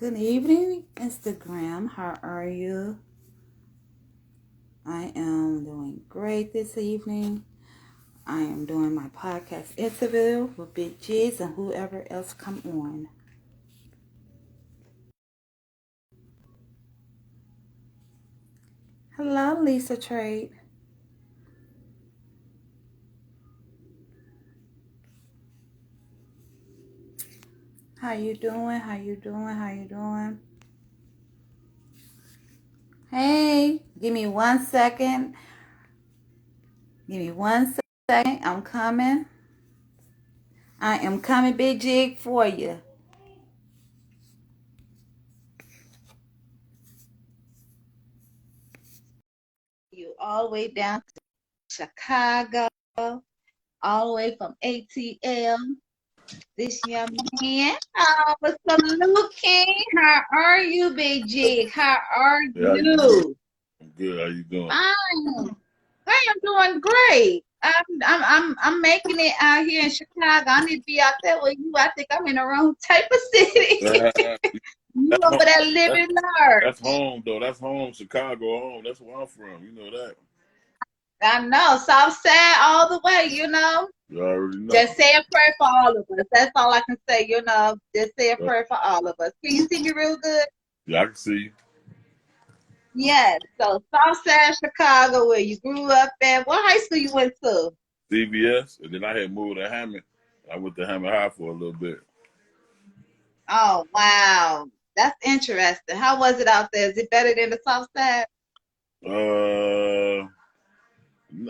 Good evening, Instagram. How are you? I am doing great this evening. I am doing my podcast interview with Big G's and whoever else come on. Hello, Lisa Trade. How you doing? How you doing? How you doing? Hey, give me 1 second. Give me 1 second. I'm coming. I am coming, Big Jig, for you. You all the way down to Chicago, all the way from ATL. This young man, what's up, Luke King? How are you, Big Jig? How are Yeah, how you doing? you? I'm good. How you doing? Fine. I am doing great. I'm making it out here in Chicago. I need to be out there with you. I think I'm in the wrong type of city. You That's over home. there That's, living large. that's home, though. That's home, Chicago home. That's where I'm from. You know that. I know, South Side all the way, you know. You already know. Just say a prayer for all of us. That's all I can say, you know. Just say a Uh, prayer for all of us. Can you see me real good? yeah, I can see you. Yes. So Southside Chicago, where you grew up at. What high school you went to? CVS, and then I had moved to Hammond. I went to Hammond High for a little bit. Oh wow. That's interesting. How was it out there? Is it better than the South Side? Uh,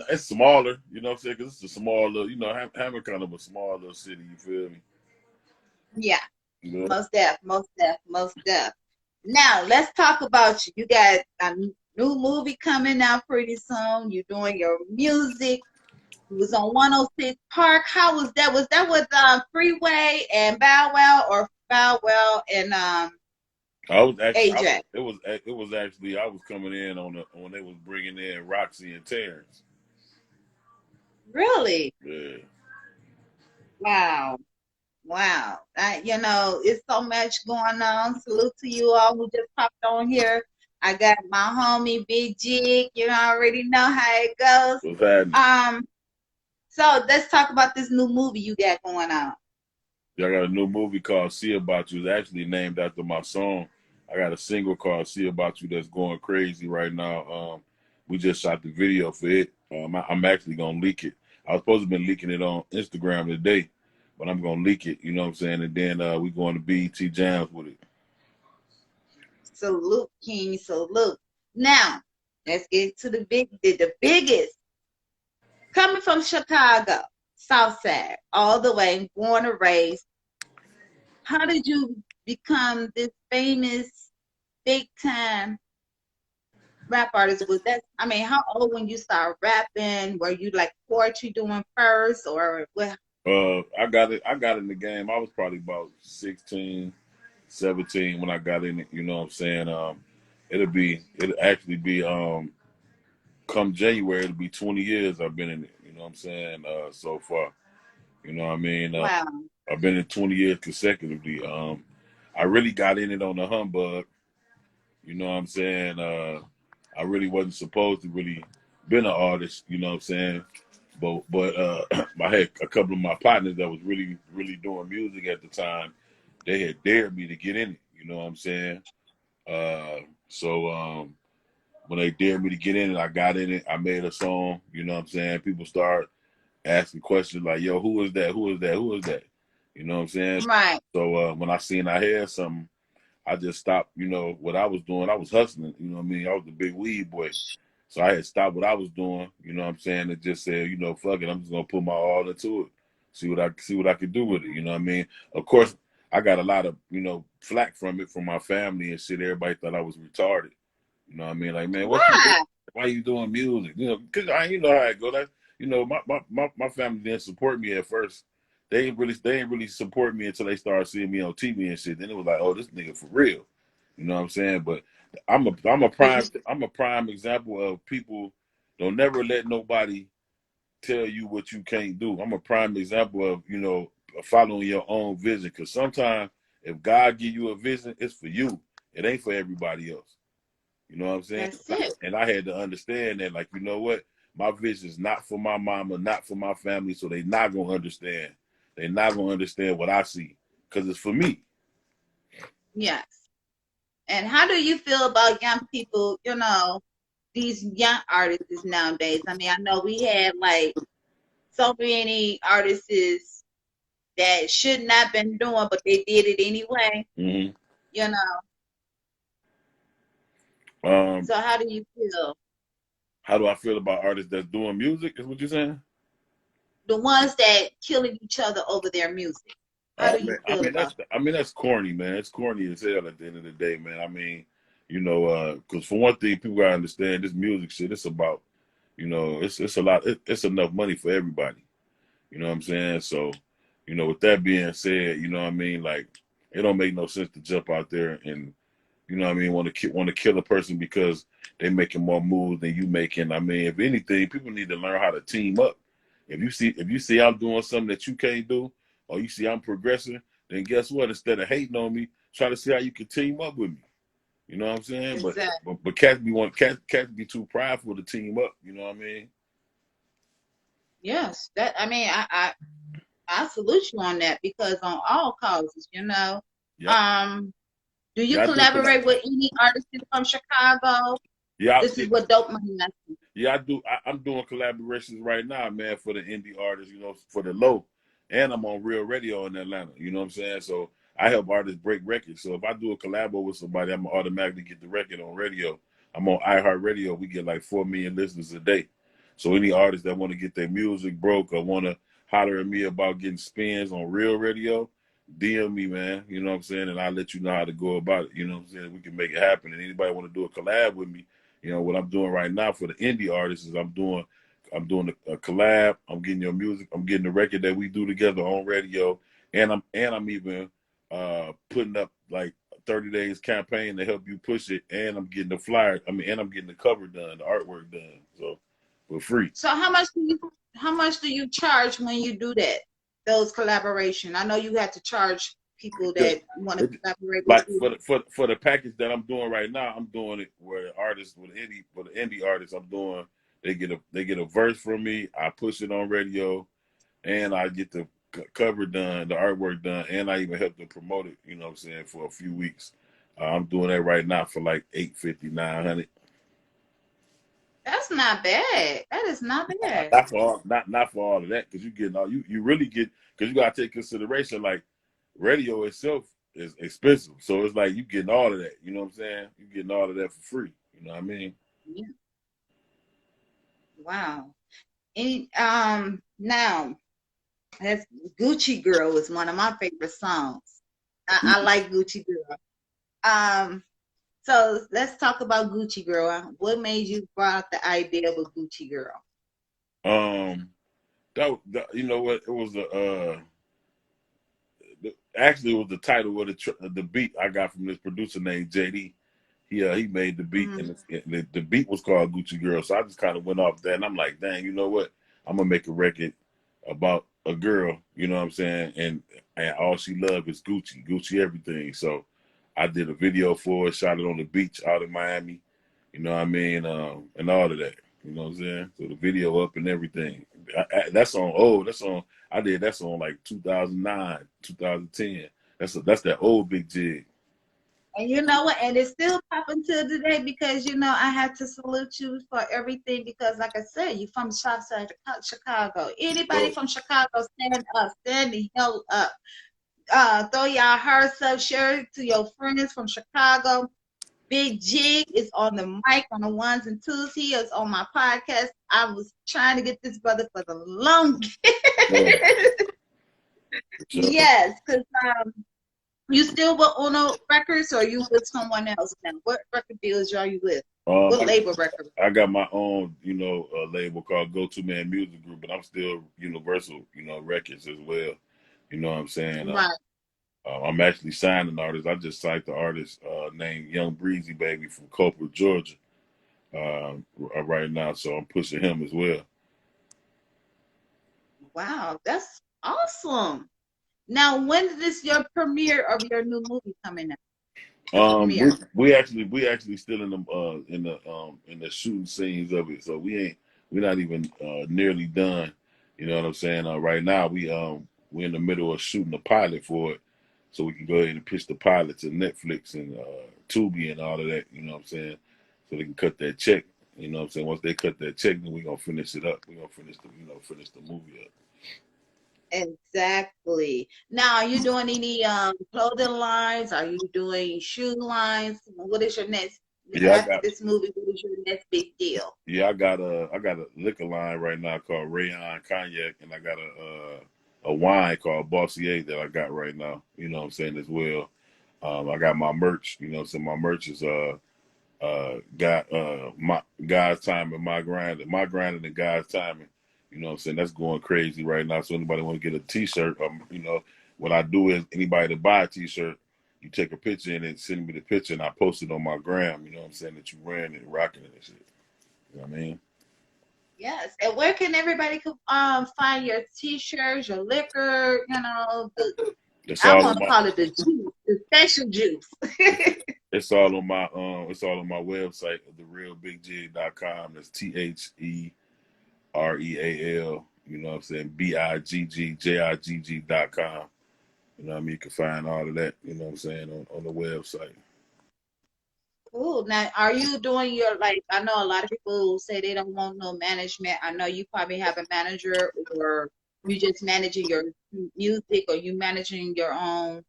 it's smaller. You know what I'm saying? Because it's a small little, Hammond kind of a small little city. You feel me? Yeah. You know? Most def. Now let's talk about you. You got a new movie coming out pretty soon. You're doing your music. You was on 106 Park. How was that? Was that with Freeway and Bow Wow, or Bow Wow and I was actually, AJ? it was actually, I was coming in when they was bringing in Roxy and Terrence. Really? Yeah. Wow. Wow. It's so much going on. Salute to you all who just popped on here. I got my homie Big Jig. You already know how it goes. What's happening? So let's talk about this new movie you got going on. Yeah, I got a new movie called See About You. It's actually named after my song. I got a single called See About You that's going crazy right now. We just shot the video for it. I'm actually going to leak it. I was supposed to be leaking it on Instagram today, but I'm going to leak it, you know what I'm saying? And then we going to BET Jams with it. Salute, King. Salute. Now, let's get to the biggest. Coming from Chicago, South Side, all the way, born and raised. How did you become this famous, big time rap artist? Was that, I mean, how old when you started rapping? Were you like poetry doing first, or what? I got in the game. I was probably about 16, 17 when I got in it, you know what I'm saying? It'll actually be come January, it'll be 20 years I've been in it. You know what I'm saying? So far, you know what I mean? Wow. I've been in 20 years consecutively. I really got in it on the humbug. You know what I'm saying? I really wasn't supposed to really been an artist. You know what I'm saying? But I had a couple of my partners that was really doing music at the time. They had dared me to get in it. You know what I'm saying? Uh, so when they dared me to get in it, I got in it. I made a song. You know what I'm saying? People start asking questions like, "Yo, who is that? Who is that? Who is that?" You know what I'm saying? Right. So when I seen I had something, I just stopped. You know what I was doing? I was hustling. You know what I mean? I was the big weed boy. So I had stopped what I was doing. You know what I'm saying? And just said, fuck it. I'm just gonna put my all into it. See what I could do with it. You know what I mean? Of course, I got a lot of flack from it from my family and shit. Everybody thought I was retarded. You know what I mean? Like, man, what you doing? Why? Why you doing music? Because you know how it go. That my family didn't support me at first. They ain't really support me until they started seeing me on TV and shit. Then it was like, oh, this nigga for real. You know what I'm saying? But I'm a prime example of people don't never let nobody tell you what you can't do. I'm a prime example of following your own vision. Because sometimes If God give you a vision, it's for you. It ain't for everybody else. You know what I'm saying? That's it. And I had to understand that, like, you know what? My vision is not for my mama, not for my family, so they not gonna understand. They not gonna understand what I see, because it's for me. Yes. And how do you feel about young people, these young artists nowadays? I mean, I know we had like so many artists that should not been doing, but they did it anyway, Mm-hmm. you know. So how do you feel? How do I feel about artists that's doing music? Is what you're saying? The ones that killing each other over their music. How do you feel about that? That's corny, man. It's corny as hell at the end of the day, man. I mean, because for one thing, people gotta understand this music shit. It's about, it's a lot. It's enough money for everybody. You know what I'm saying? So, with that being said, you know what I mean. Like, it don't make no sense to jump out there and, you know what I mean, want to kill a person because they making more moves than you making. I mean, if anything, people need to learn how to team up. If you see I'm doing something that you can't do, or you see I'm progressing, then guess what? Instead of hating on me, try to see how you can team up with me. You know what I'm saying? Exactly. But cats be too prideful to team up. You know what I mean? Yes. That I mean, I salute you on that because on all causes, Yeah, do you yeah, I do collaborate with any artists from Chicago? Yeah, This is what Dope Money Message. yeah, I do. I'm doing collaborations right now, man, for the indie artists, for the low. And I'm on Real Radio in Atlanta. You know what I'm saying? So I help artists break records. So if I do a collabo with somebody, I'm gonna automatically get the record on radio. I'm on iHeartRadio. We get like 4 million listeners a day. So any artists that want to get their music broke or want to holler at me about getting spins on Real Radio, DM me, man. You know what I'm saying? And I'll let you know how to go about it. You know what I'm saying? We can make it happen. And anybody want to do a collab with me, what I'm doing right now for the indie artists is I'm doing a collab. I'm getting your music. I'm getting the record that we do together on radio, and I'm even putting up like 30 days campaign to help you push it, and I'm getting the flyer. And I'm getting the cover done, the artwork done, so for free. So how much do you charge when you do that? Those collaboration. I know you have to charge people that want to collaborate with Like you. for the package that I'm doing right now, I'm doing it where the artists for the indie artists, they get a verse from me. I push it on radio, and I get the cover done, the artwork done, and I even help them promote it. You know what I'm saying, for a few weeks. I'm doing that right now for like 850, 900. That's not bad. That is not bad. Not for all of that, because you get all you really get, because you gotta take consideration like radio itself is expensive. So it's like you getting all of that. You know what I'm saying? You getting all of that for free. You know what I mean? Yeah. Wow. Now that's Gucci Girl is one of my favorite songs. I like Gucci Girl. Um, so let's talk about Gucci Girl. What made you brought up the idea of a Gucci Girl? Um, you know what? It was actually it was the title of the beat I got from this producer named JD. He made the beat, Mm-hmm. and the beat was called Gucci Girl. So I just kind of went off that, and I'm like, dang, you know what? I'm gonna make a record about a girl. You know what I'm saying? And all she loved is Gucci, Gucci everything. So I did a video for it, shot it on the beach out in Miami. You know what I mean? And all of that. You know what I'm saying? So the video up and everything. That's on old. That's on. I did that song like 2009, 2010. That's that old big jig. And you know what? And it's still popping till today because I had to salute you for everything because, like I said, you from Southside Chicago. Anybody So from Chicago, stand up, stand the hell up. Throw your hearts up, share it to your friends from Chicago. Big Jig is on the mic on the ones and twos. He is on my podcast. I was trying to get this brother for the longest. yeah, so, Yes, because you still with Uno Records or you with someone else now? What record deals are you with? um, What label record? I got my own, label called Go To Man Music Group, but I'm still Universal, Records as well. You know what I'm saying? Right. I'm actually signing an artist. I just signed the artist named Young Breezy Baby from Copa, Georgia, right now. So I'm pushing him as well. Wow, that's awesome. Now, when is this your premiere of your new movie coming out? The premiere. We actually still in the shooting scenes of it, so we're not even nearly done. You know what I'm saying? Right now we're in the middle of shooting the pilot for it, so we can go ahead and pitch the pilot to Netflix and Tubi and all of that. You know what I'm saying? So they can cut that check. You know what I'm saying? Once they cut that check, then we're gonna finish it up. We're gonna finish the movie up. Exactly. Now, are you doing any clothing lines? Are you doing shoe lines? What is your next Yeah, after this movie? What is your next big deal? I got a liquor line right now called Rayon Cognac, and I got a wine called Bossier that I got right now. You know what I'm saying as well. I got my merch. You know, so my merch is got my God's timing, my grinding and God's timing. You know what I'm saying? That's going crazy right now. So anybody want to get a T-shirt, you know, what I do is anybody to buy a T-shirt, you take a picture and then send me the picture and I post it on my gram. You know what I'm saying? That you wearing it, rocking it and shit. You know what I mean? Yes. And where can everybody find your t-shirts, your liquor, It's I all want on to my call it the juice, the special juice. it's all on my website, therealbigjig.com. That's TheReal, you know what I'm saying, BIGGJIGG.com. You know what I mean? You can find all of that, you know what I'm saying, on the website. Cool. Now, are you doing your like? I know a lot of people say they don't want no management. I know you probably have a manager, or you just managing your music, or you managing your own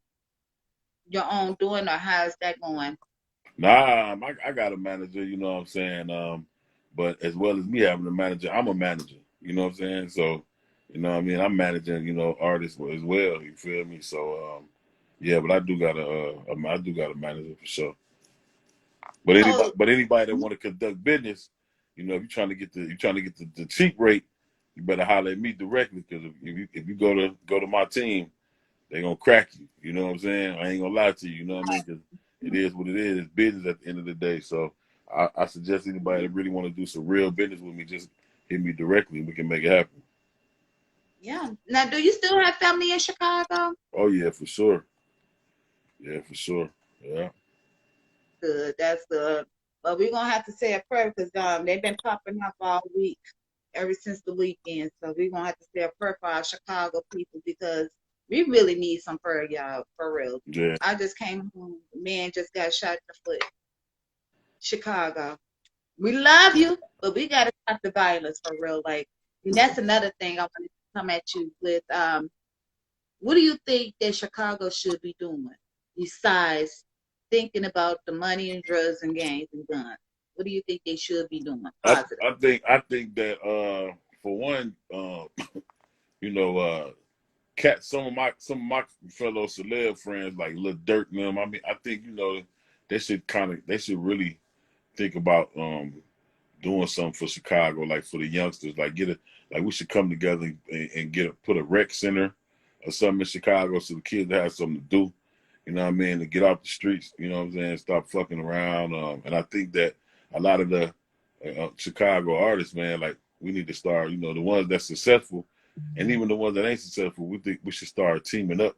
doing, or how's that going? Nah, I got a manager, you know what I'm saying? But as well as me having a manager, I'm a manager, you know what I'm saying? So, you know what I mean? I'm managing, you know, artists as well, you feel me? So, yeah, but I do got a manager for sure. So, But anybody that want to conduct business, you know, if you're trying to get the cheap rate, you better holler at me directly because if you go to my team, they gonna crack you. You know what I'm saying? I ain't gonna lie to you. You know what I mean? Because it is what it is. It's business at the end of the day. So I suggest anybody that really want to do some real business with me, just hit me directly. We can make it happen. yeah. Now, do you still have family in Chicago? Oh yeah, for sure. Yeah, for sure. Yeah. Good. That's good. But we're gonna have to say a prayer because they've been popping up all week, ever since the weekend. So we're gonna have to say a prayer for our Chicago people because we really need some prayer, y'all, for real. Yeah. I just came home. The man just got shot in the foot. Chicago. We love you, but we gotta stop the violence for real. Like, and that's another thing I wanted to come at you with. What do you think that Chicago should be doing besides thinking about the money and drugs and gangs and guns? What do you think they should be doing positive? I think that for one, you know, cat some of my fellow celeb friends like Lil Dirt and them. I mean, I think, you know, they should really think about doing something for Chicago, like for the youngsters, like we should come together and put a rec center or something in Chicago so the kids have something to do. You know what I mean? To get off the streets. You know what I'm saying? Stop fucking around. And I think that a lot of the Chicago artists, man, like we need to start. You know, the ones that's successful, and even the ones that ain't successful, we think we should start teaming up.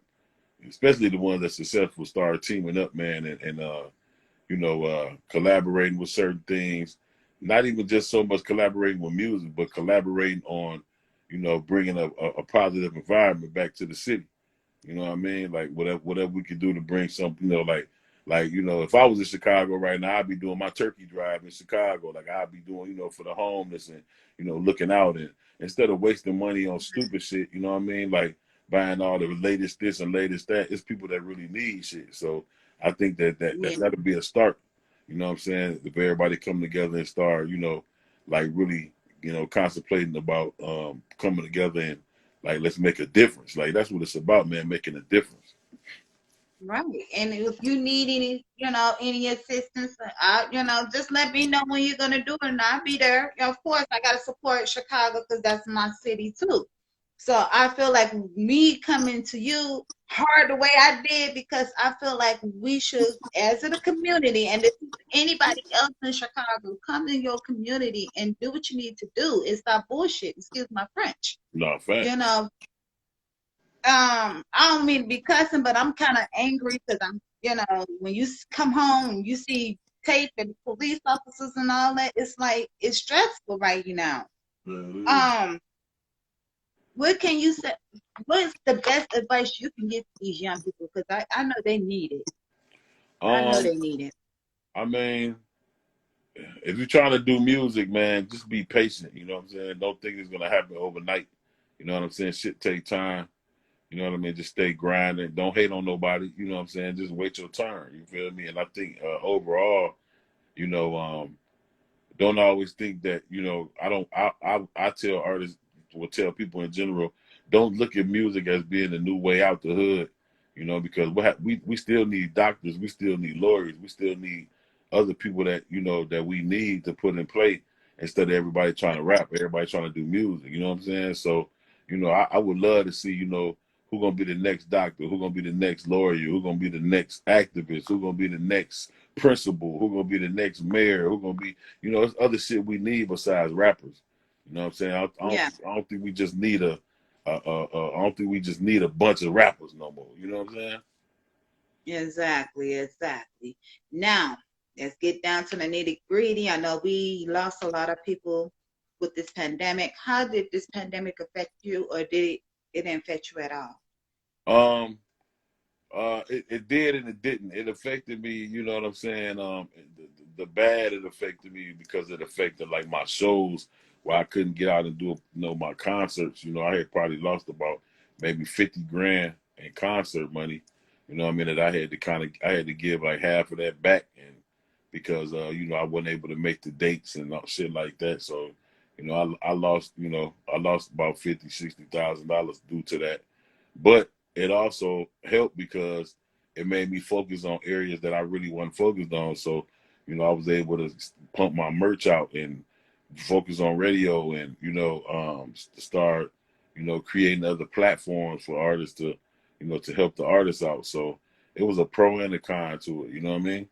Especially the ones that's successful, start teaming up, man, and collaborating with certain things. Not even just so much collaborating with music, but collaborating on, you know, bringing a positive environment back to the city. You know what I mean? Like whatever we could do to bring something, you know, like you know, if I was in Chicago right now, I'd be doing my turkey drive in Chicago. Like I'd be doing, you know, for the homeless and, you know, looking out and instead of wasting money on stupid shit, you know what I mean? Like buying all the latest this and latest that, it's people that really need shit. So I think Yeah. that'll be a start. You know what I'm saying? If everybody come together and start, you know, like really, you know, contemplating about coming together and like let's make a difference. Like that's what it's about, man, making a difference. Right. And if you need any assistance, just let me know when you're gonna do it, and I'll be there. Of course, I gotta support Chicago because that's my city too. So I feel like me coming to you hard the way I did because I feel like we should, as in a community, and if anybody else in Chicago, come in your community and do what you need to do. It's not bullshit. Excuse my French. No, fact. You know, I don't mean to be cussing, but I'm kind of angry because I'm, you know, when you come home and you see tape and police officers and all that, it's like it's stressful right now. What can you say? What is the best advice you can give to these young people? Because I know they need it. I know Um, they need it. I mean, if you're trying to do music, man, just be patient. You know what I'm saying? Don't think it's gonna happen overnight. You know what I'm saying? Shit take time. You know what I mean? Just stay grinding. Don't hate on nobody. You know what I'm saying? Just wait your turn. You feel me? And I think overall, you know, don't always think that, you know, I tell artists, will tell people in general, don't look at music as being the new way out the hood, you know, because we still need doctors, we still need lawyers, we still need other people that, you know, that we need to put in play instead of everybody trying to rap, everybody trying to do music, you know what I'm saying? So, you know, I would love to see, you know, who gonna be the next doctor, who gonna be the next lawyer, who gonna be the next activist, who gonna be the next principal, who gonna be the next mayor, who gonna be, you know, there's other shit we need besides rappers. You know what I'm saying? Yeah, I don't think we just need I don't think we just need a bunch of rappers no more. You know what I'm saying? exactly, exactly. Now, let's get down to the nitty gritty. I know we lost a lot of people with this pandemic. How did this pandemic affect you, or it didn't affect you at all? Um, it did and it didn't. It affected me. You know what I'm saying? The bad it affected me because it affected like my shows where I couldn't get out and do, you know, my concerts. You know, I had probably lost about maybe 50 grand in concert money. You know what I mean? That I had to give like half of that back, and because you know, I wasn't able to make the dates and shit like that. So, you know, I lost, you know, I lost about $50,000-$60,000 due to that. But it also helped because it made me focus on areas that I really wasn't focused on. So, you know, I was able to pump my merch out and focus on radio and, you know, start, you know, creating other platforms for artists to, you know, to help the artists out. So it was a pro and a con to it. You know what I mean?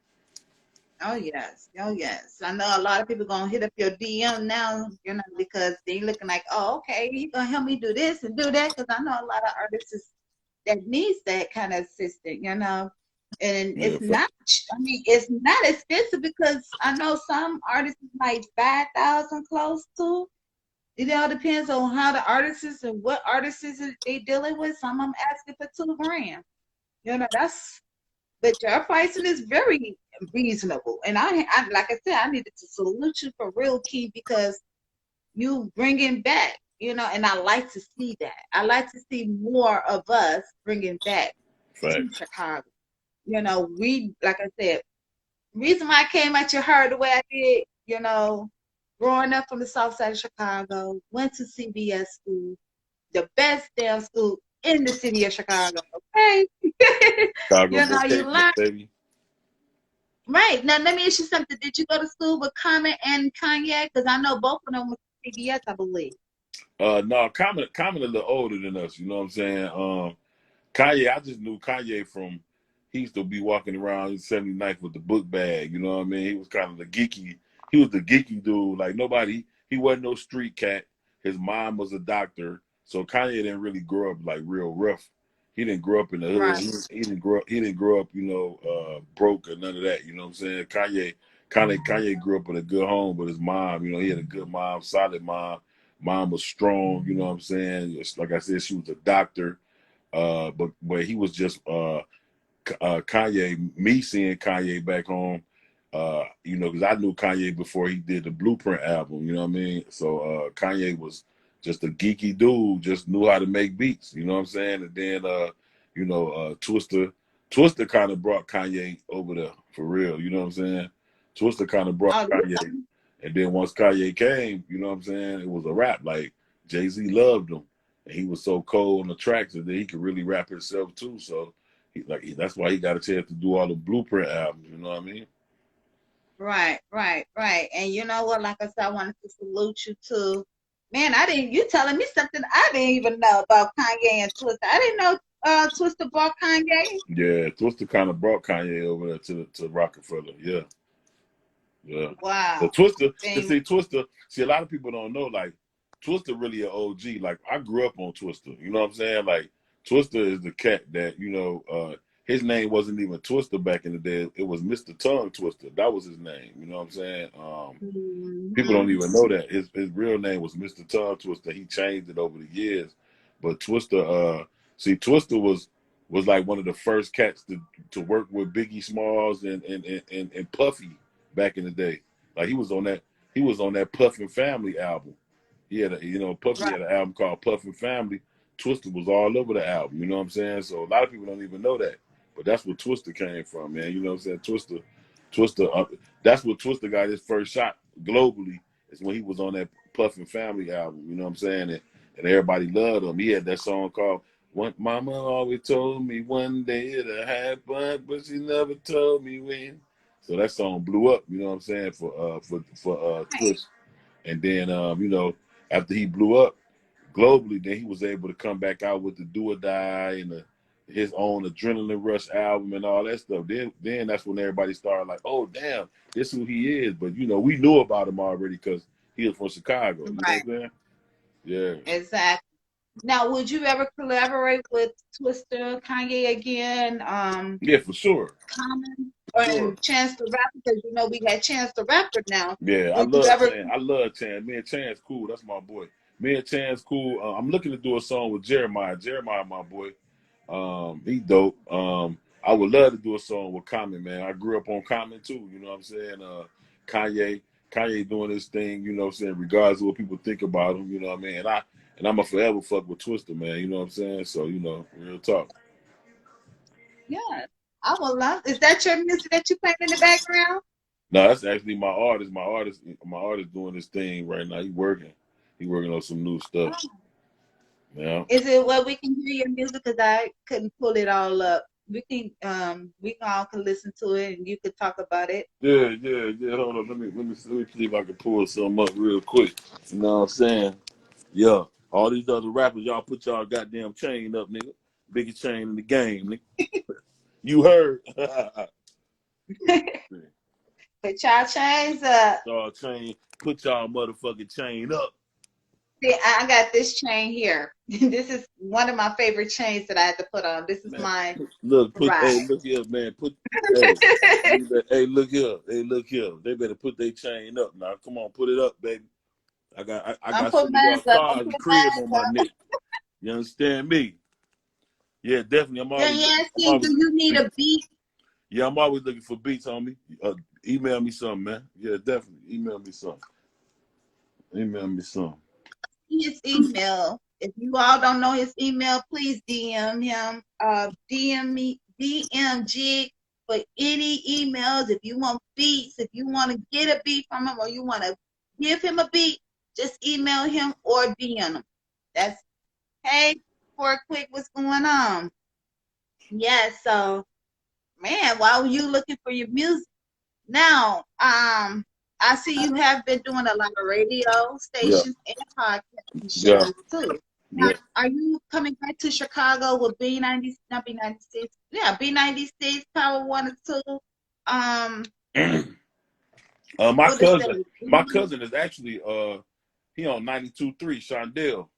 Oh yes, oh yes. I know a lot of people gonna hit up your DM now, you know, because they looking like, oh, okay, you gonna help me do this and do that, because I know a lot of artists that needs that kind of assistant, you know. And Yeah, it's not, I mean, it's not expensive because I know some artists is like 5,000 close to. It all depends on how the artist is and what artist is they dealing with. Some of them asking for 2 grand. You know, that's, but your pricing is very reasonable. And I like I said, I needed to salute you for real, Key, because you bringing back, you know, and I like to see that. I like to see more of us bringing back to facts. Chicago. You know, we, like I said, reason why I came at your heart the way I did, you know, growing up from the south side of Chicago, went to CBS school, the best damn school in the city of Chicago. Okay. Chicago, You go know, you Cajun, learn. baby. Right. Now, let me ask you something. Did you go to school with Common and Kanye? Because I know both of them were CBS, I believe. No, Common a little older than us. You know what I'm saying? Kanye, I just knew Kanye from, he used to be walking around in 79th with the book bag, you know what I mean? He was kind of he was the geeky dude. Like nobody, he wasn't no street cat. His mom was a doctor. So Kanye didn't really grow up like real rough. He didn't grow up in the hood. Right. He didn't grow up, you know, broke or none of that. You know what I'm saying? Kanye grew up in a good home, but his mom, you know, he had a good mom, solid mom. Mom was strong, you know what I'm saying? Like I said, she was a doctor. But he was just Kanye. Me seeing Kanye back home, you know, because I knew Kanye before he did the Blueprint album. You know what I mean? So Kanye was just a geeky dude, just knew how to make beats. You know what I'm saying? And then you know, Twister kind of brought Kanye over there for real. You know what I'm saying? Twister kind of brought Oh, Kanye, and then once Kanye came, you know what I'm saying? It was a rap. Like Jay-Z loved him. And he was so cold on the tracks that he could really rap himself too. So that's why he got a chance to do all the Blueprint albums. You know what I mean? right, right, right. And you know what? Like I said, I wanted to salute you too. Man, I didn't, you telling me something I didn't even know about Kanye and Twister. I didn't know Twister bought Kanye. Yeah, Twister kind of brought Kanye over there to Rockefeller. Yeah, yeah. The Wow. Twister, cause Dang. see Twister, see a lot of people don't know like Twister really an OG. Like I grew up on Twister. You know what I'm saying? Like Twista is the cat that, you know, his name wasn't even Twista back in the day. It was Mr. Tongue Twister. That was his name. You know what I'm saying? People don't even know that. His real name was Mr. Tongue Twister. He changed it over the years. But Twista, see, Twista was like one of the first cats to work with Biggie Smalls and Puffy back in the day. Like he was on that Puffin Family album. He had Puffy had an album called Puffin Family. Twista was all over the album, you know what I'm saying? So a lot of people don't even know that. But that's where Twista came from, man. You know what I'm saying? Twista, that's where Twista got his first shot globally, is when he was on that Puffin Family album, you know what I'm saying? And everybody loved him. He had that song called Mama Always Told Me One Day It'll Happen, but she never told me when. So that song blew up, you know what I'm saying, for Twist. And then you know, after he blew up globally, then he was able to come back out with the Do or Die and his own Adrenaline Rush album and all that stuff. Then that's when everybody started like, oh damn, this is who he is. But you know, we knew about him already because he was from Chicago. You know what I'm saying? Yeah. Exactly. Now, would you ever collaborate with Twister, Kanye again? Yeah, for sure. Common or Chance the Rapper, because you know we got Chance the Rapper now. Yeah, Would you ever? I love Chance. Me and Chance cool. That's my boy. Me and Chance cool. I'm looking to do a song with Jeremiah. Jeremiah, my boy. He dope. I would love to do a song with Common, man. I grew up on Common too. You know what I'm saying? Kanye doing his thing. You know what I'm saying? Regardless of what people think about him. You know what I mean? And I'm a forever fuck with Twister, man. You know what I'm saying? So you know, real talk. Yeah, I would love. Is that your music that you playing in the background? No, that's actually my artist. My artist doing this thing right now. He working. He working on some new stuff. Yeah. Is it where we can hear your music? Because I couldn't pull it all up. We all can listen to it and you could talk about it. Yeah. Hold on. Let me see if I can pull some up real quick. You know what I'm saying? Yeah. All these other rappers, y'all put y'all goddamn chain up, nigga. Biggest chain in the game, nigga. You heard. Put y'all chains up. Y'all chain. Put y'all motherfucking chain up. See, I got this chain here. This is one of my favorite chains that I had to put on. This is Man, mine. hey, look here, man. Hey, look here. Hey, look here. They better put their chain up now. Come on, put it up, baby. I I'm got putting some of y'all mine up. stars and crib on my neck. You understand me? Yeah, definitely. Do you need a beat? Yeah, I'm always looking for beats, homie. Email me something, man. Yeah, definitely. Email me something. His email. If you all don't know his email, please DM him. DM me, DM Jig for any emails. If you want beats, if you want to get a beat from him, or you want to give him a beat, just email him or DM him. That's hey, for quick, what's going on? Yeah, so man, while you looking for your music now, I see you have been doing a lot of radio stations and podcast shows too. Now, are you coming back to Chicago with B90, not B96? Yeah, B96, Power 1 and 2. My cousin is actually he on 92.3 Shondell.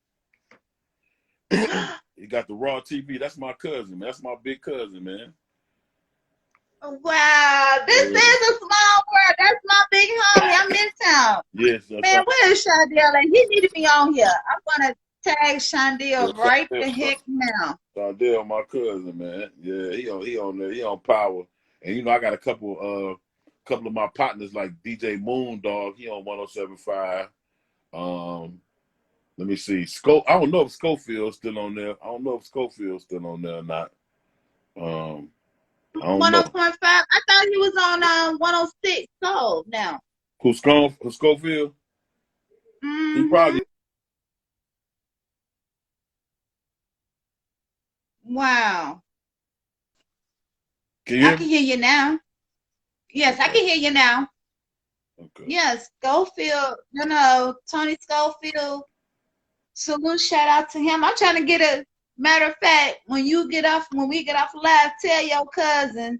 He got the Raw TV. That's my cousin, man. That's my big cousin, man. Wow, this is a small world. That's my big homie. I'm in town. Yes, man. Where is Shondell? And he need to be on here. I'm gonna tag Shondell right the heck now. Shondell, my cousin, man. Yeah, he on there. He on Power. And you know, I got a couple of my partners like DJ Moondog. He on 107.5. Let me see. I don't know if Schofield's still on there. I don't know if Schofield's still on there or not. I don't 100.5. I thought he was on 106 Soul now. Who's Schofield? Mm-hmm. He probably. Wow. Can you I can hear you now. Yes, I can hear you now. Okay. Yes, Schofield. Tony Schofield. Salute, shout out to him. I'm trying to get a matter of fact, when we get off live, tell your cousin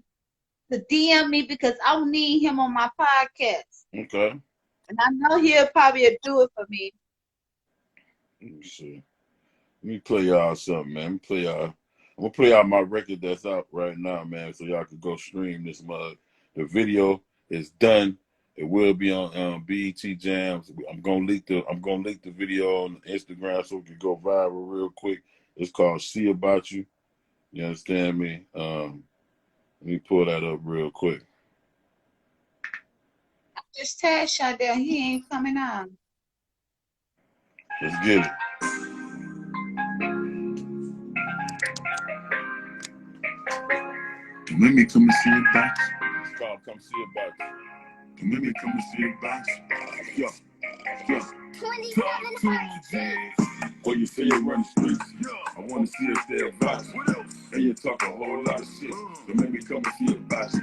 to DM me because I will need him on my podcast. Okay. And I know he'll probably do it for me. Let me play y'all something, man. I'm gonna play y'all my record that's out right now, man, so y'all can go stream this mug. The video is done. It will be on BET Jams. I'm gonna link the video on Instagram so it can go viral real quick. It's called "See About You." You understand me? Let me pull that up real quick. Just Tad shot down. He ain't coming on. Let's get it. Let me come and see about you. It's called "Come See About You." Let me come and see about you. Yo, yo. 27 Or you say you run the streets. I want to see if they're about you. And you talk a whole lot of shit. Don't make me come and see about you.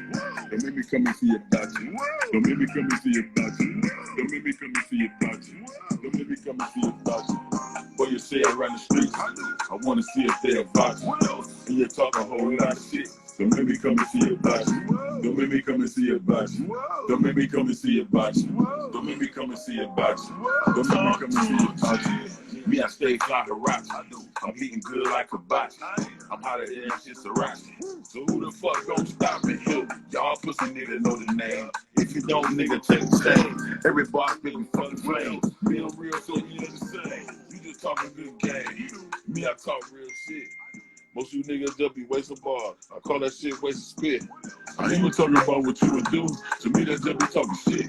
Don't make me come and see about you. Don't make me come and see about you. Don't make me come and see about you. Don't make me come and see about you. Or you say I run the streets. I want to see if they're about you. And you talk a whole lot of shit. Don't make me come and see about you. Don't make me come and see about you. Don't make me come and see about you. Don't make me come and see about you. Don't make me come and see about you. Me, I stay fly rocks. I'm eating good like a botch. I'm hotter than shit Sriracha. So who the fuck gon' stop me? Y'all pussy nigga know the name. If you don't, nigga, take the shame. Every bar spitting fucking flame. Being real, so you understand. You just talking good game. Me, I talk real shit. Most of you niggas just be wasting bars. I call that shit wasting spit. I ain't even talking about what you would do. To me, that's just be talking shit.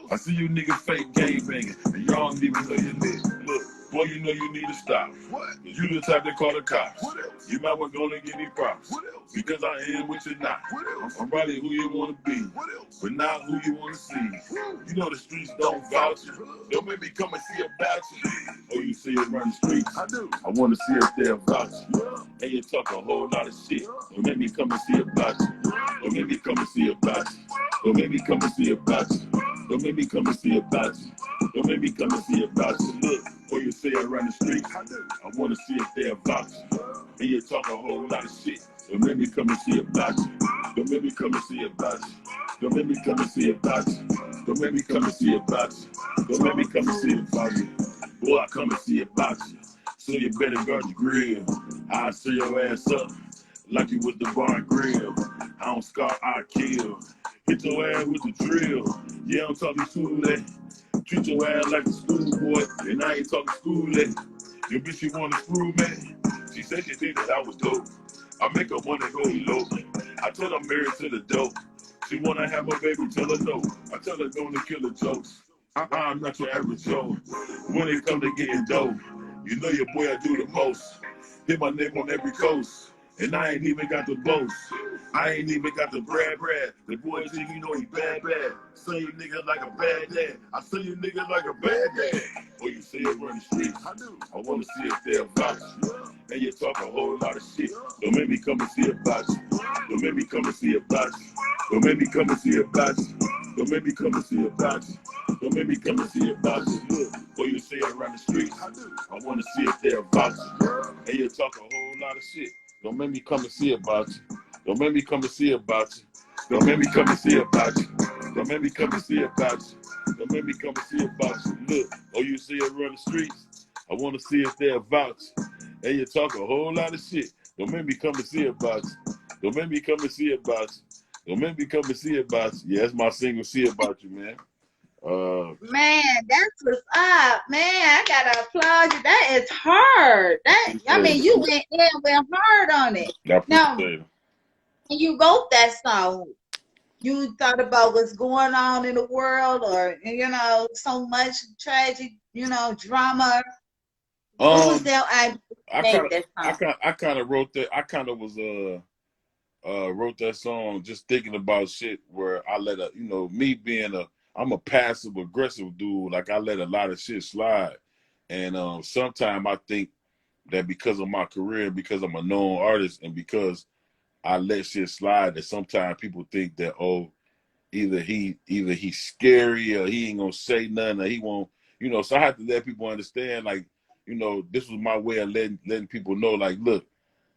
I see you niggas fake game banging, and y'all don't even know your list. Look, boy, you know you need to stop. You the type that call the cops. You might want to go and give me props. Because I am what you're not. I'm probably who you want to be, but not who you want to see. You know the streets don't vouch you. Don't make me come and see about you. Oh, you see it run the streets. I do. I want to see if they're about you. And you talk a whole lot of shit. Don't make me come and see about you. Don't make me come and see about you. Don't make me come and see about you. Don't make me come and see about you. Don't make me come and see about you. Look, or you say I run the streets. I want to see if they're about you. And you talk a whole lot of shit. Don't make me come and see about you. Don't make me come and see about you. Don't make me come and see about you. Don't make me come and see about you. Don't make me come and see about you. Boy, I come and see about you. So you better guard your grill. I'll sew your ass up like you was the bar and grill. I don't scar, I kill. Hit your ass with the drill. Yeah, I'm talking schooling. Treat your ass like a schoolboy, and I ain't talking schooling. Your bitch, you wanna screw me? She said she think that I was dope. I make her wanna go elope. I told her married to the dope. She wanna have a baby, tell her no. I tell her don't kill the jokes. I'm not your average Joe. When it come to getting dope, you know your boy I do the most. Hit my name on every coast, and I ain't even got the boast. I ain't even got the brad. The boy think you know he bad. Say you niggas like a bad dad. I say you niggas like a bad dad. Or you say it run the streets. I do. I wanna see if they're about you. And you talk a whole lot of shit. Don't make me come and see about you. Don't make me come and see about you. Don't make me come and see about you. Don't make me come and see about you. Don't make me come and see about you. Look, or you say it around the streets. I do. I wanna see if they're about you. And you talk a whole lot of shit. Don't make me come and see about you. Don't make me come and see about you. Don't make me come and see about you. Don't make me come and see about you. Don't make me come and see about you. Look, or you see it run the streets. I want to see if they're about you. And you talk a whole lot of shit. Don't make me come and see about you. Don't make me come and see about you. Don't make me come and see about you. Yeah, that's my single "See About You," man. Man, that's what's up, man. I gotta applaud you. That is hard. I mean, you went hard on it. Now, when you wrote that song, you thought about what's going on in the world, or so much tragic, drama. What was that? I kind of wrote that. I kind of was wrote that song just thinking about shit where I let me being I'm a passive aggressive dude. Like I let a lot of shit slide, and sometimes I think that because of my career, because I'm a known artist, and because I let shit slide, that sometimes people think that either he's scary or he ain't gonna say nothing or he won't. So I have to let people understand, like, this was my way of letting people know, like, look,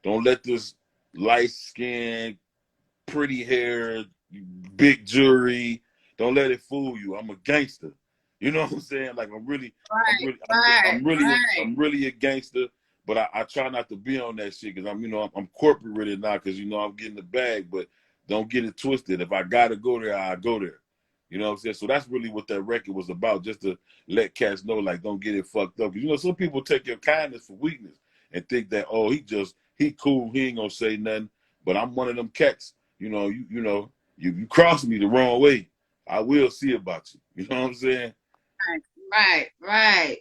don't let this light skin, pretty hair, big jewelry, don't let it fool you. I'm a gangster. You know what I'm saying? Like I'm really a gangster, but I try not to be on that shit because I'm corporate with it now because I'm getting the bag, but don't get it twisted. If I gotta go there, I go there. You know what I'm saying? So that's really what that record was about, just to let cats know, like, don't get it fucked up. Because some people take your kindness for weakness and think that, oh, he cool, he ain't gonna say nothing. But I'm one of them cats. You cross me the wrong way, I will see about you. You know what I'm saying? Right.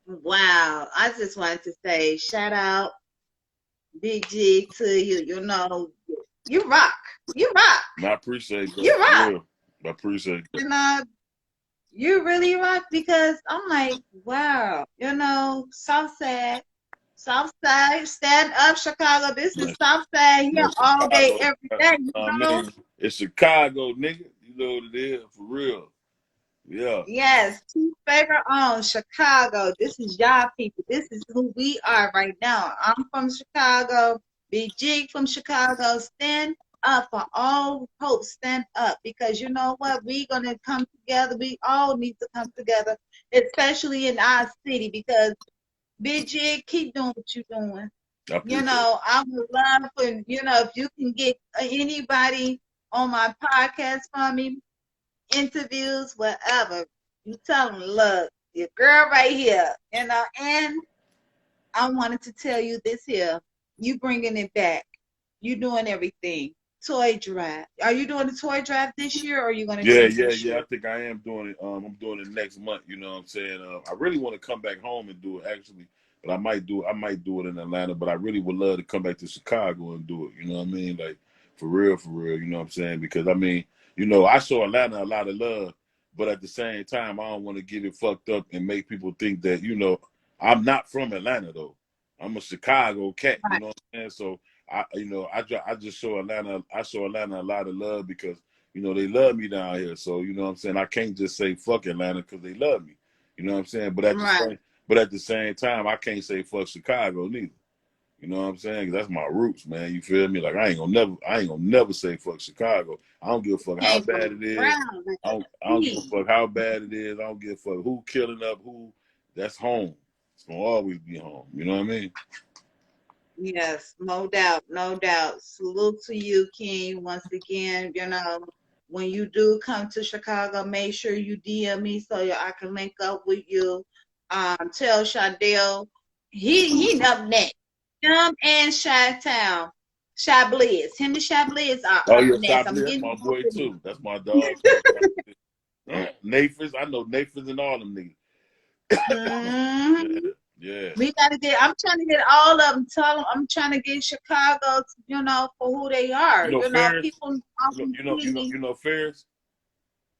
Wow. I just wanted to say shout out Big G to you. You rock. You rock. I appreciate that. You rock. Real. I appreciate that. And you really rock because I'm like, wow, Southside, stand up, Chicago. This is Southside here all day, every day. It's Chicago, nigga. You know what it is, for real. Yeah. Yes, two favorite on Chicago. This is y'all people. This is who we are right now. I'm from Chicago. Big Jig from Chicago. Stand up for all hope. Stand up because you know what? We're gonna come together. We all need to come together, especially in our city. Because Big Jig, keep doing what you're doing. I would love for if you can get anybody on my podcast for me. Interviews, whatever. You tell them, look, your girl right here, and I wanted to tell you this here. You bringing it back. You doing everything. Toy drive. Are you doing the toy drive this year, or are you going to do it this year? I think I am doing it. I'm doing it next month. You know what I'm saying? I really want to come back home and do it, actually. But I might do it in Atlanta, but I really would love to come back to Chicago and do it. You know what I mean? Like, for real, you know what I'm saying? Because, I show Atlanta a lot of love, but at the same time, I don't want to get it fucked up and make people think that, I'm not from Atlanta, though. I'm a Chicago cat, you know what I'm saying? So, I just show Atlanta a lot of love because, they love me down here. So, you know what I'm saying? I can't just say fuck Atlanta because they love me. You know what I'm saying? But at the same time, I can't say fuck Chicago neither. You know what I'm saying? 'Cause that's my roots, man. You feel me? Like I ain't gonna never say fuck Chicago. I don't give a fuck how bad it is. I don't give a fuck how bad it is. I don't give a fuck who killing up who. That's home. It's gonna always be home. You know what I mean? Yes, no doubt. Salute to you, King. Once again, when you do come to Chicago, make sure you DM me so I can link up with you. Tell Shadell he up next. Him and Chi-Town. Shy Blizz. Him and Shy Blizz are up next. That's my boy too. That's my dog. Nathans. I know Nathans and all them niggas. Yeah. We gotta I'm trying to get all of them. Tell them I'm trying to get Chicago, for who they are. People. You know Ferris.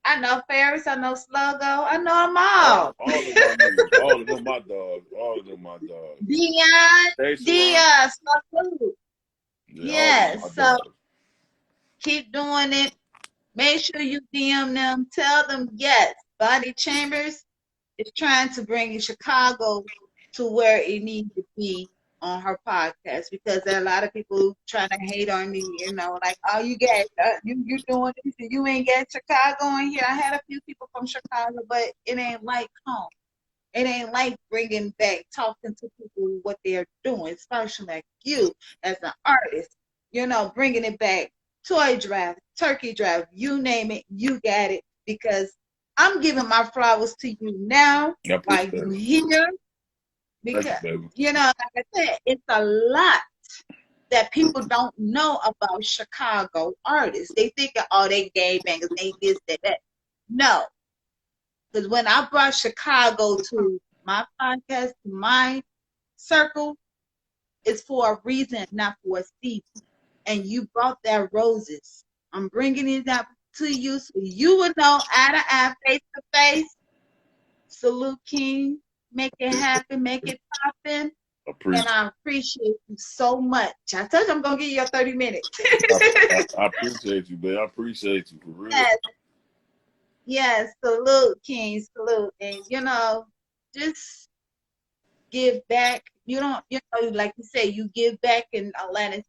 I know Ferris. I know Sluggo. I know them all. All of them my dogs. All of them my dogs. Dion, Sluggo. Yes. So keep doing it. Make sure you DM them. Tell them yes. Body Chambers is trying to bring Chicago to where it needs to be on her podcast because there are a lot of people trying to hate on me, like, oh, you got you doing this and you ain't got Chicago in here. I had a few people from Chicago, but it ain't like home. It ain't like bringing back, talking to people what they're doing, especially like you as an artist, bringing it back. Toy drive, turkey drive, you name it, you got it, because I'm giving my flowers to you now while you're here. Because, like I said, it's a lot that people don't know about Chicago artists. They think, oh, they gay bangers, they this, that. No. Because when I brought Chicago to my podcast, to my circle, it's for a reason, not for a season. And you brought that roses. I'm bringing it up to you so you would know eye to eye, face to face. Salute, King. Make it happen, make it poppin'. And I appreciate you so much. I told you I'm gonna give you your 30 minutes. I appreciate you, man. I appreciate you for real. Yes, salute, King, salute. And just give back. You don't, like you say, you give back in Atlanta,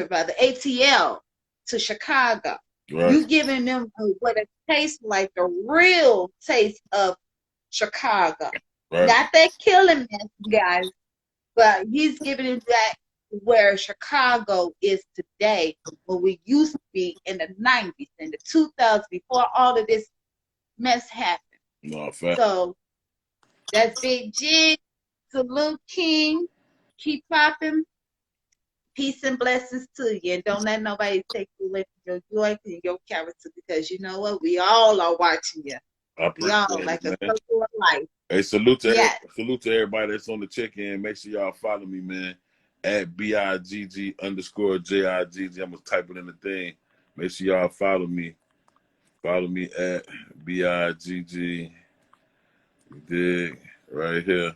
rather, ATL to Chicago. Right. You giving them what it tastes like, the real taste of Chicago. Right. Not that killing mess, guys, but he's giving it back where Chicago is today, where we used to be in the 90s and the 2000s before all of this mess happened. No, fact. So that's Big G. Salute, King. Keep popping. Peace and blessings to you. And don't let nobody take you away from your joy and your character, because you know what? We all are watching you. I We appreciate all like it, a man. circle of life. Hey, Yes. salute to everybody that's on the check-in. Make sure y'all follow me, man. At BIGG_JIGG. I'm gonna type it in the thing. Make sure y'all follow me. Follow me at BIGG. Dig right here.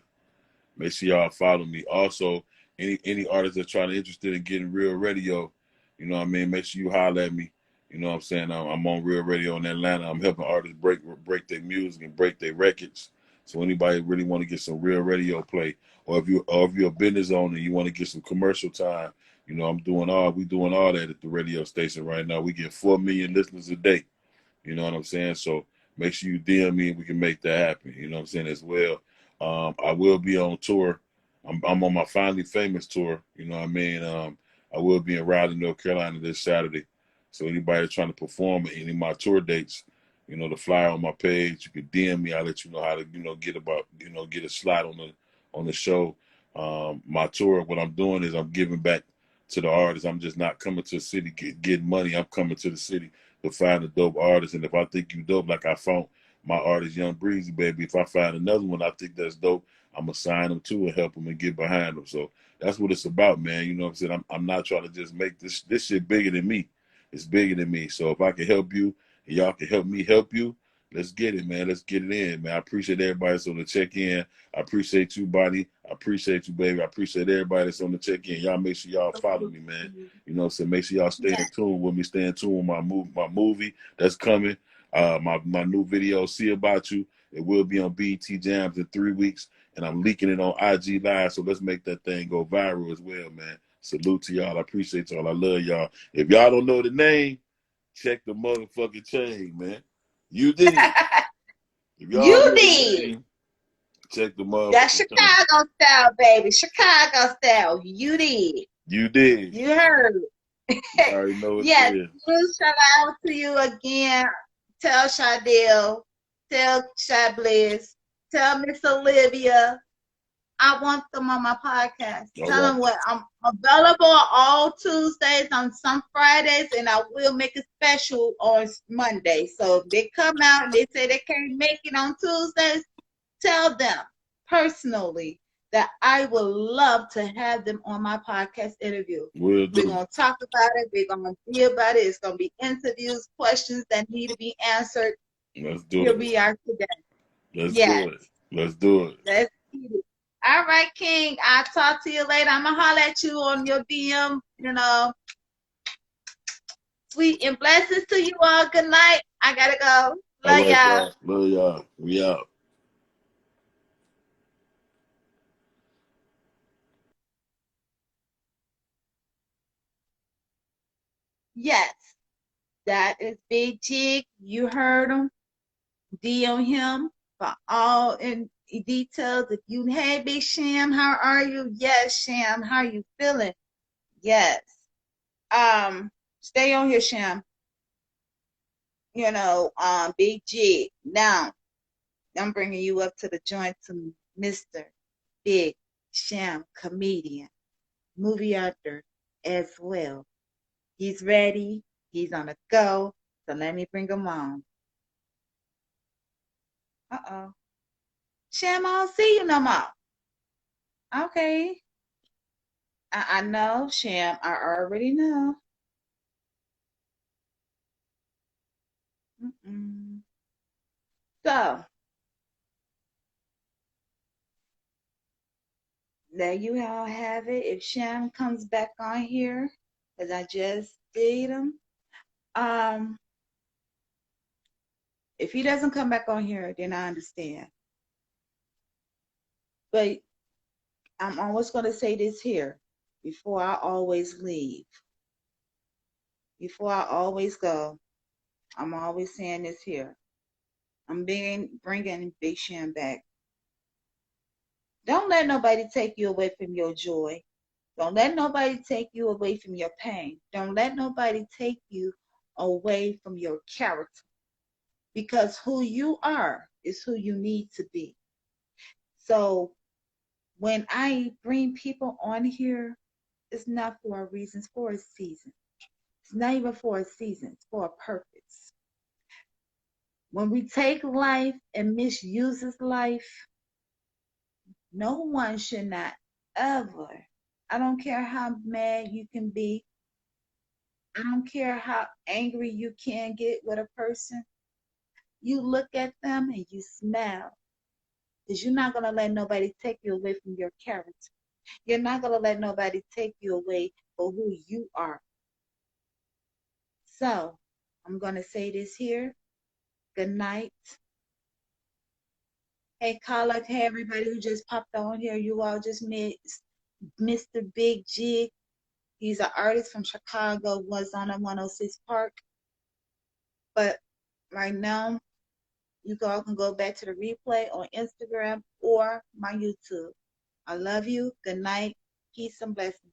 Make sure y'all follow me. Also, any artists that's trying to interested in getting real radio, you know what I mean? Make sure you holler at me. You know what I'm saying? I'm on Real Radio in Atlanta. I'm helping artists break their music and break their records. So anybody really want to get some real radio play, or if you're a business owner and you want to get some commercial time, you know, we doing all that at the radio station right now. We get 4 million listeners a day. You know what I'm saying? So make sure you DM me and we can make that happen. You know what I'm saying as well. I will be on tour. I'm on my Finally Famous tour. You know what I mean? I will be in Raleigh, North Carolina this Saturday. So anybody that's trying to perform at any of my tour dates, you know, the flyer on my page, you can DM me. I'll let you know how to, get a slot on the show. My tour, what I'm doing is I'm giving back to the artists. I'm just not coming to the city getting money. I'm coming to the city to find a dope artist. And if I think you dope, like I found my artist Young Breezy, baby, if I find another one I think that's dope, I'm gonna sign them too and help them and get behind them. So that's what it's about, man. You know what I'm saying? I'm not trying to just make this shit bigger than me. It's bigger than me. So if I can help you and y'all can help me help you, let's get it, man. Let's get it in, man. I appreciate everybody that's on the check-in. I appreciate you, Bonnie. I appreciate you, baby. I appreciate everybody that's on the check-in. Y'all make sure y'all follow me, man. You know what I'm saying? Make sure y'all stay in tune with me. Stay in tune with my movie that's coming. My new video, See About You. It will be on BET Jams in 3 weeks, and I'm leaking it on IG Live. So let's make that thing go viral as well, man. Salute to y'all. I appreciate y'all. I love y'all. If y'all don't know the name, check the motherfucking chain, man. You did. If y'all You know the did. name, check the That's motherfucking chain. Chicago style, baby. Chicago style. You did. You did. You heard. You already know what Yes. it is. Huge shout out to you again. Tell Shadell. Tell Shy Bliss. Tell Miss Olivia. I want them on my podcast. All Tell right. them what I'm available all Tuesdays, on some Fridays, and I will make a special on Monday. So if they come out and they say they can't make it on Tuesdays, tell them personally that I would love to have them on my podcast interview. We'll We're do. going to talk about it. We're going to be about it. It's going to be interviews, questions that need to be answered. Let's do Here it. we are today. Let's Yes. do it. Let's do it. Let's get it. All right, King. I'll talk to you later. I'm going to holler at you on your DM, Sweet and blessings to you all. Good night. I got to go. All Love right, y'all. y'all. Love y'all. We out. Yes, that is Big Jig. You heard him. DM him for all in details. If you, hey, Big Sham, how are you? Yes, Sham, how are you feeling? Yes. Stay on here, Sham. Big Jig. Now, I'm bringing you up to the joint to Mr. Big Sham, comedian, movie actor as well. He's ready. He's on the go. So let me bring him on. Uh-oh. Sham, I don't see you no more. Okay. I know, Sham. I already know. So, there you all have it. If Sham comes back on here, because I just did him, if he doesn't come back on here, then I understand. But I'm always going to say this here before I always leave. Before I always go, I'm always saying this here. I'm bringing Big Sham back Don't let nobody take you away from your joy. Don't let nobody take you away from your pain. Don't let nobody take you away from your character. Because who you are is who you need to be. So when I bring people on here, it's not for a reason, it's for a season. It's not even for a season, it's for a purpose. When we take life and misuses life, no one should not ever, I don't care how mad you can be, I don't care how angry you can get with a person, you look at them and you smile. Because you're not going to let nobody take you away from your character. You're not going to let nobody take you away for who you are. So, I'm going to say this here. Good night. Hey, Carla, hey, everybody who just popped on here. You all just met Mr. Big Jig. He's an artist from Chicago, was on a 106 Park. But right now, you all can go back to the replay on Instagram or my YouTube. I love you. Good night. Peace and blessings.